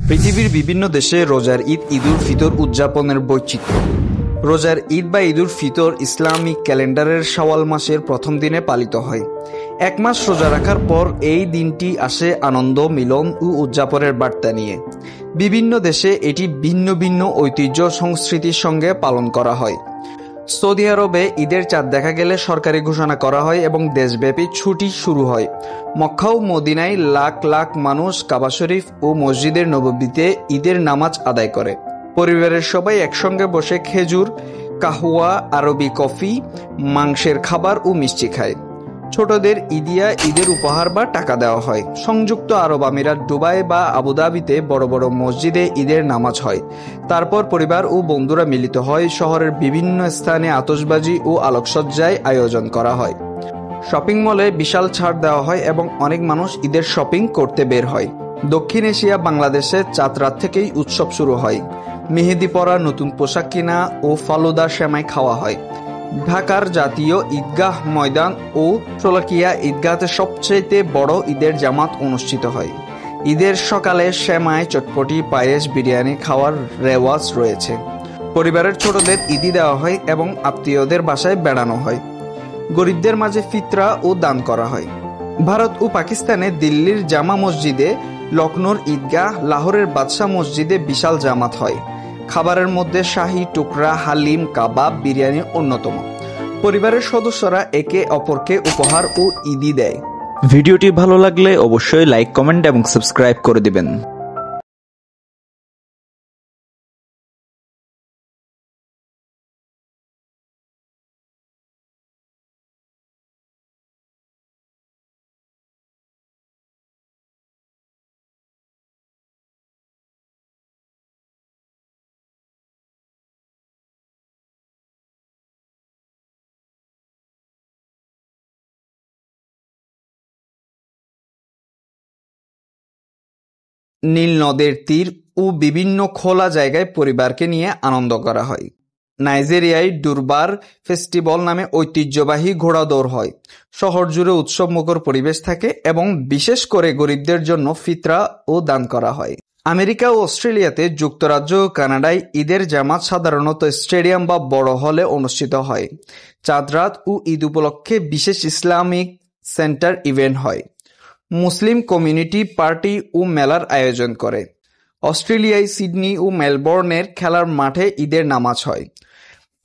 পৃথিবীর বিভিন্ন দেশে রোজার ঈদ ঈদুল ফিতর উদযাপনের বৈচিত্র্য। রোজার ঈদ বা ঈদুল ফিতর ইসলামিক ক্যালেন্ডারের শাওয়াল মাসের প্রথম দিনে পালিত হয়। এক মাস রোজা রাখার পর এই দিনটি আসে আনন্দ, মিলন ও উদযাপনের বার্তা নিয়ে। বিভিন্ন দেশে এটি ভিন্ন ভিন্ন ঐতিহ্য সংস্কৃতির সঙ্গে পালন করা হয়। সৌদি আরবে ঈদের চাঁদ দেখা গেলে সরকারি ঘোষণা করা হয় এবং দেশব্যাপী ছুটি শুরু হয়। মক্কা ও মদিনায় লাখ লাখ মানুষ কাবা শরীফ ও মসজিদের নববীতে ঈদের নামাজ আদায় করে। পরিবারের সবাই একসঙ্গে বসে খেজুর, কাহওয়া, আরবি কফি, মাংসের খাবার ও মিষ্টি খায়। ছোটদের ঈদিয়া ঈদের উপহার বা টাকা দেওয়া হয়। সংযুক্ত আরব আমিরাত, দুবাই বা আবুধাবিতে বড় বড় মসজিদে ঈদের নামাজ হয়। তারপর পরিবার ও বন্ধুরা মিলিত হয়। শহরের বিভিন্ন স্থানে আতশবাজি ও আলোকসজ্জায় আয়োজন করা হয়। শপিং মলে বিশাল ছাড় দেওয়া হয় এবং অনেক মানুষ ঈদের শপিং করতে বের হয়। দক্ষিণ এশিয়া, বাংলাদেশে চাঁদ রাত থেকেই উৎসব শুরু হয়। মেহেদি পরা, নতুন পোশাক কিনা ও ফালুদা, সেমাই খাওয়া হয়। ঢাকার জাতীয় ঈদগাহ ময়দান ও শোলাকিয়া ঈদগাহতে সবচেয়ে বড় ঈদের জামাত অনুষ্ঠিত হয়। ঈদের সকালে সেমাই, চটপটি, পায়েস, বিরিয়ানি খাওয়ার রেওয়াজ রয়েছে। পরিবারের ছোটদের ঈদি দেওয়া হয় এবং আত্মীয়দের বাসায় বেড়ানো হয়। গরিবদের মাঝে ফিতরা ও দান করা হয়। ভারত ও পাকিস্তানে দিল্লির জামা মসজিদে, লখনৌর ঈদগাহ, লাহোরের বাদশাহ মসজিদে বিশাল জামাত হয়। খাবারের মধ্যে শাহী টুকরা, হালিম, কাবাব, বিরিয়ানি অন্যতম। পরিবারের সদস্যরা একে অপরকে উপহার ও ঈদি দেয়। ভিডিওটি ভালো লাগলে অবশ্যই লাইক, কমেন্ট এবং সাবস্ক্রাইব করে দিবেন। নীল নদের তীর ও বিভিন্ন খোলা জায়গায় পরিবারকে নিয়ে আনন্দ করা হয়। নাইজেরিয়ায় দুরবার ফেস্টিভ্যাল নামে ঐতিহ্যবাহী ঘোড়া দৌড় হয়। শহর জুড়ে উৎসব মুখর পরিবেশ থাকে এবং বিশেষ করে গরিবদের জন্য ফিতরা ও দান করা হয়। আমেরিকা ও অস্ট্রেলিয়াতে, যুক্তরাজ্য ও কানাডায় ঈদের জামাত সাধারণত স্টেডিয়াম বা বড় হলে অনুষ্ঠিত হয়। চাঁদ রাত ও ঈদ উপলক্ষে বিশেষ ইসলামিক সেন্টার ইভেন্ট হয়। মুসলিম কমিউনিটি পার্টি ও মেলার আয়োজন করে। অস্ট্রেলিয়ায় সিডনি ও মেলবোর্নের খেলার মাঠে ঈদের নামাজ হয়।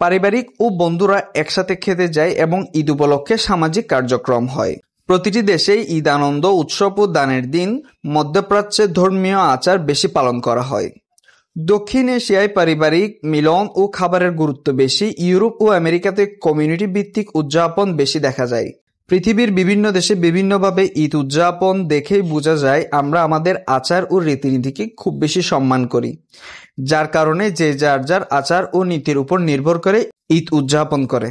পারিবারিক ও বন্ধুরা একসাথে খেতে যায় এবং ঈদ উপলক্ষে সামাজিক কার্যক্রম হয়। প্রতিটি দেশেই ঈদ আনন্দ, উৎসব ও দানের দিন। মধ্যপ্রাচ্যে ধর্মীয় আচার বেশি পালন করা হয়। দক্ষিণ এশিয়ায় পারিবারিক মিলন ও খাবারের গুরুত্ব বেশি। ইউরোপ ও আমেরিকাতে কমিউনিটি ভিত্তিক উদযাপন বেশি দেখা যায়। পৃথিবীর বিভিন্ন দেশে বিভিন্নভাবে ঈদ উদযাপন দেখেই বোঝা যায় আমরা আমাদের আচার ও রীতিনীতিকে খুব বেশি সম্মান করি, যার কারণে যে যার যার আচার ও নীতির উপর নির্ভর করে ঈদ উদযাপন করে।